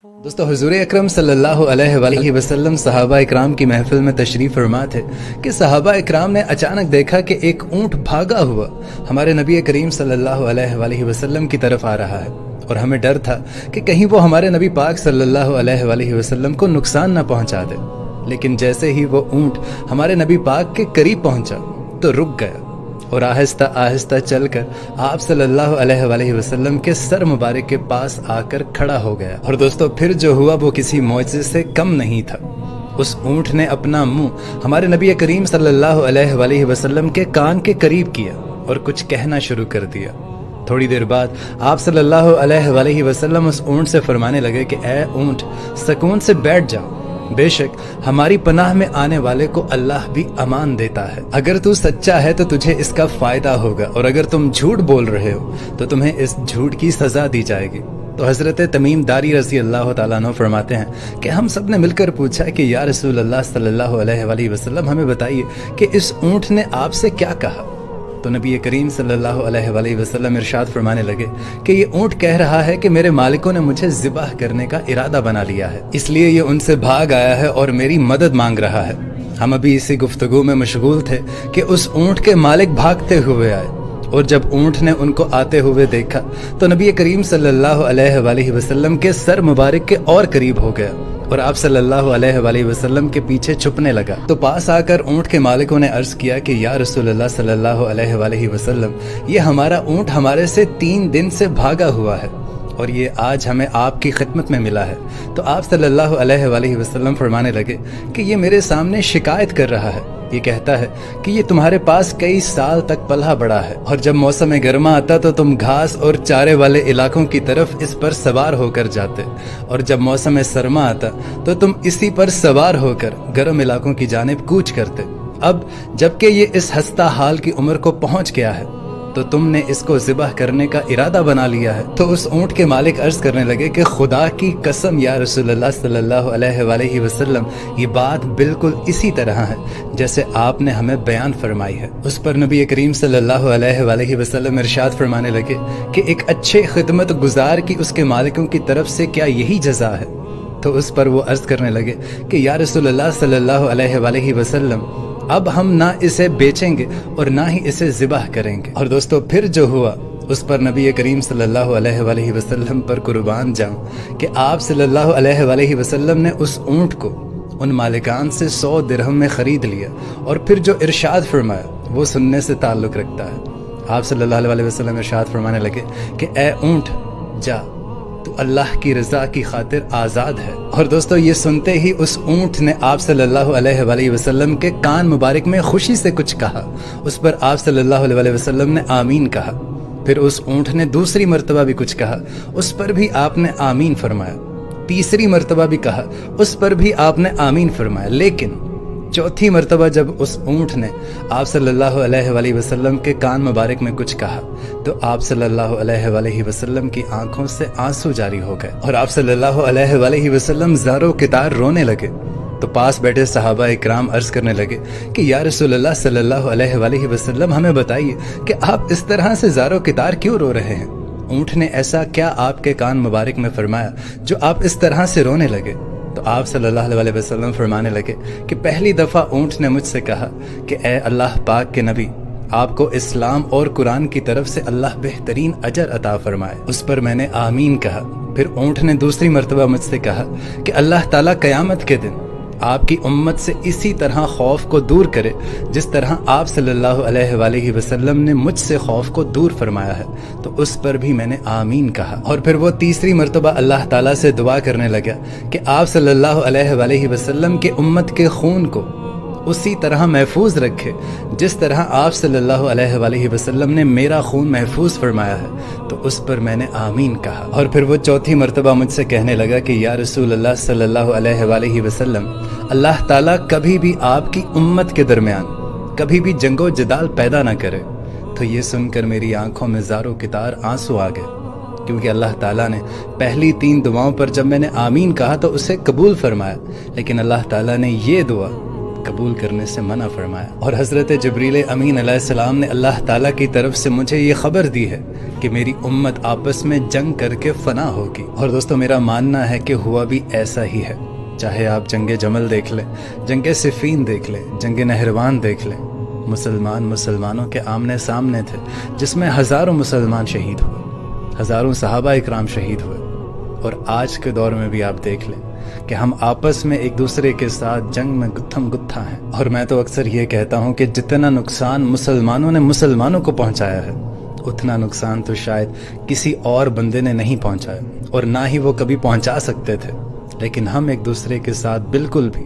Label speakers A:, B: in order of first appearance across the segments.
A: دوستو حضور اکرم صلی اللہ علیہ وآلہ وسلم صحابہ اکرام کی محفل میں تشریف فرما تھے کہ صحابہ اکرام نے اچانک دیکھا کہ ایک اونٹ بھاگا ہوا ہمارے نبی کریم صلی اللہ علیہ وآلہ وسلم کی طرف آ رہا ہے، اور ہمیں ڈر تھا کہ کہیں وہ ہمارے نبی پاک صلی اللہ علیہ وآلہ وسلم کو نقصان نہ پہنچا دے۔ لیکن جیسے ہی وہ اونٹ ہمارے نبی پاک کے قریب پہنچا تو رک گیا اور آہستہ آہستہ چل کر آپ صلی اللہ علیہ وآلہ وسلم کے سر مبارک کے پاس آ کر کھڑا ہو گیا۔ اور دوستو پھر جو ہوا وہ کسی معجزے سے کم نہیں تھا۔ اس اونٹ نے اپنا منہ ہمارے نبی کریم صلی اللہ علیہ وآلہ وسلم کے کان کے قریب کیا اور کچھ کہنا شروع کر دیا۔ تھوڑی دیر بعد آپ صلی اللہ علیہ وآلہ وسلم اس اونٹ سے فرمانے لگے کہ اے اونٹ، سکون سے بیٹھ جاؤ، بے شک ہماری پناہ میں آنے والے کو اللہ بھی امان دیتا ہے۔ اگر تو سچا ہے تو تجھے اس کا فائدہ ہوگا، اور اگر تم جھوٹ بول رہے ہو تو تمہیں اس جھوٹ کی سزا دی جائے گی۔ تو حضرت تمیم داری رضی اللہ تعالیٰ عنہ فرماتے ہیں کہ ہم سب نے مل کر پوچھا کہ یا رسول اللہ صلی اللہ علیہ وآلہ وسلم، ہمیں بتائیے کہ اس اونٹ نے آپ سے کیا کہا؟ تو نبی کریم صلی اللہ علیہ وآلہ وسلم ارشاد فرمانے لگے کہ یہ اونٹ کہہ رہا ہے کہ میرے مالکوں نے مجھے ذبح کرنے کا ارادہ بنا لیا ہے، اس لیے یہ ان سے بھاگ آیا ہے اور میری مدد مانگ رہا ہے۔ ہم ابھی اسی گفتگو میں مشغول تھے کہ اس اونٹ کے مالک بھاگتے ہوئے آئے، اور جب اونٹ نے ان کو آتے ہوئے دیکھا تو نبی کریم صلی اللہ علیہ وآلہ وسلم کے سر مبارک کے اور قریب ہو گیا اور آپ صلی اللہ علیہ وآلہ وسلم کے پیچھے چھپنے لگا۔ تو پاس آ کر اونٹ کے مالکوں نے عرض کیا کہ یا رسول اللہ صلی اللہ علیہ وآلہ وسلم، یہ ہمارا اونٹ ہمارے سے 3 دن سے بھاگا ہوا ہے، اور یہ آج ہمیں آپ کی خدمت میں ملا ہے۔ تو آپ صلی اللہ علیہ وآلہ وسلم فرمانے لگے کہ یہ میرے سامنے شکایت کر رہا ہے، یہ کہتا ہے کہ یہ تمہارے پاس کئی سال تک پلا بڑا ہے، اور جب موسم گرما آتا تو تم گھاس اور چارے والے علاقوں کی طرف اس پر سوار ہو کر جاتے، اور جب موسم سرما آتا تو تم اسی پر سوار ہو کر گرم علاقوں کی جانب کوچ کرتے۔ اب جبکہ یہ اس ہستہ حال کی عمر کو پہنچ گیا ہے تو تم نے اس کو ذبح کرنے کا ارادہ بنا لیا ہے۔ تو اس اونٹ کے مالک عرض کرنے لگے کہ خدا کی قسم یا رسول اللہ صلی اللہ علیہ وآلہ وسلم، یہ بات بالکل اسی طرح ہے جیسے آپ نے ہمیں بیان فرمائی ہے۔ اس پر نبی کریم صلی اللہ علیہ وآلہ وسلم ارشاد فرمانے لگے کہ ایک اچھے خدمت گزار کی اس کے مالکوں کی طرف سے کیا یہی جزا ہے؟ تو اس پر وہ عرض کرنے لگے کہ یا رسول اللہ صلی اللہ علیہ وآلہ وسلم، اب ہم نہ اسے بیچیں گے اور نہ ہی اسے ذبح کریں گے۔ اور دوستو پھر جو ہوا اس پر نبی کریم صلی اللہ علیہ وآلہ وسلم پر قربان جاؤں کہ آپ صلی اللہ علیہ وآلہ وسلم نے اس اونٹ کو ان مالکان سے 100 درہم میں خرید لیا، اور پھر جو ارشاد فرمایا وہ سننے سے تعلق رکھتا ہے۔ آپ صلی اللہ علیہ وسلم ارشاد فرمانے لگے کہ اے اونٹ، جا، تو اللہ کی رضا کی خاطر آزاد ہے۔ اور دوستو یہ سنتے ہی اس اونٹ نے آپ صلی اللہ علیہ وآلہ وسلم کے کان مبارک میں خوشی سے کچھ کہا۔ اس پر آپ صلی اللہ علیہ وآلہ وسلم نے آمین کہا۔ پھر اس اونٹ نے دوسری مرتبہ بھی کچھ کہا، اس پر بھی آپ نے آمین فرمایا۔ تیسری مرتبہ بھی کہا، اس پر بھی آپ نے آمین فرمایا۔ لیکن چوتھی مرتبہ جب اس اونٹ نے آپ صلی اللہ علیہ وآلہ وسلم کے کان مبارک میں کچھ کہا تو آپ صلی اللہ علیہ وآلہ وسلم کی آنکھوں سے آنسو جاری ہو گئے، اور آپ صلی اللہ علیہ وآلہ وسلم زارو کتار رونے لگے۔ تو پاس بیٹھے صحابہ اکرام عرض کرنے لگے کہ یا رسول اللہ صلی اللہ علیہ وآلہ وسلم، ہمیں بتائیے کہ آپ اس طرح سے زارو کتار کیوں رو رہے ہیں؟ اونٹ نے ایسا کیا آپ کے کان مبارک میں فرمایا جو آپ اس طرح سے رونے لگے؟ تو آپ صلی اللہ علیہ وسلم فرمانے لگے کہ پہلی دفعہ اونٹ نے مجھ سے کہا کہ اے اللہ پاک کے نبی، آپ کو اسلام اور قرآن کی طرف سے اللہ بہترین اجر عطا فرمائے۔ اس پر میں نے آمین کہا۔ پھر اونٹ نے دوسری مرتبہ مجھ سے کہا کہ اللہ تعالیٰ قیامت کے دن آپ کی امت سے اسی طرح خوف کو دور کرے جس طرح آپ صلی اللہ علیہ وآلہ وسلم نے مجھ سے خوف کو دور فرمایا ہے۔ تو اس پر بھی میں نے آمین کہا۔ اور پھر وہ تیسری مرتبہ اللہ تعالیٰ سے دعا کرنے لگا کہ آپ صلی اللہ علیہ وآلہ وسلم کے امت کے خون کو اسی طرح محفوظ رکھے جس طرح آپ صلی اللہ علیہ وآلہ وسلم نے میرا خون محفوظ فرمایا ہے۔ تو اس پر میں نے آمین کہا۔ اور پھر وہ چوتھی مرتبہ مجھ سے کہنے لگا کہ یا رسول اللہ صلی اللہ علیہ وآلہ وسلم، اللہ تعالیٰ کبھی بھی آپ کی امت کے درمیان کبھی بھی جنگ و جدال پیدا نہ کرے۔ تو یہ سن کر میری آنکھوں میں زارو کتار آنسو آ گئے، کیونکہ اللہ تعالیٰ نے پہلی 3 دعاؤں پر جب میں نے آمین کہا تو اسے قبول فرمایا، لیکن اللہ تعالیٰ نے یہ دعا قبول کرنے سے منع فرمایا، اور حضرت جبریل امین علیہ السلام نے اللہ تعالیٰ کی طرف سے مجھے یہ خبر دی ہے کہ میری امت آپس میں جنگ کر کے فنا ہوگی۔ اور دوستو میرا ماننا ہے کہ ہوا بھی ایسا ہی ہے، چاہے آپ جنگ جمل دیکھ لیں، جنگ صفین دیکھ لیں، جنگ نہروان دیکھ لیں، مسلمانوں کے آمنے سامنے تھے، جس میں ہزاروں مسلمان شہید ہوئے، ہزاروں صحابہ اکرام شہید ہوئے۔ اور آج کے دور میں بھی آپ دیکھ لیں کہ ہم آپس میں ایک دوسرے کے ساتھ جنگ میں گتھم گتھا ہیں۔ اور میں تو اکثر یہ کہتا ہوں کہ جتنا نقصان مسلمانوں نے مسلمانوں کو پہنچایا ہے، اتنا نقصان تو شاید کسی اور بندے نے نہیں پہنچایا، اور نہ ہی وہ کبھی پہنچا سکتے تھے۔ لیکن ہم ایک دوسرے کے ساتھ بالکل بھی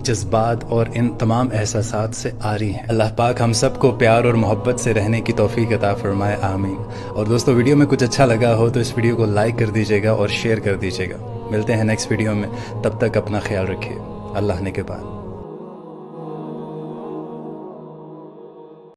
A: جذبات اور ان تمام احساسات سے عاری ہیں۔ اللہ پاک ہم سب کو پیار اور محبت سے رہنے کی توفیق عطا فرمائے، آمین۔ اور دوستو ویڈیو میں کچھ اچھا لگا ہو تو اس ویڈیو کو لائک کر دیجیے گا اور شیئر کر دیجیے گا۔ ملتے ہیں نیکسٹ ویڈیو میں، تب تک اپنا خیال رکھیے، اللہ نے کے بعد۔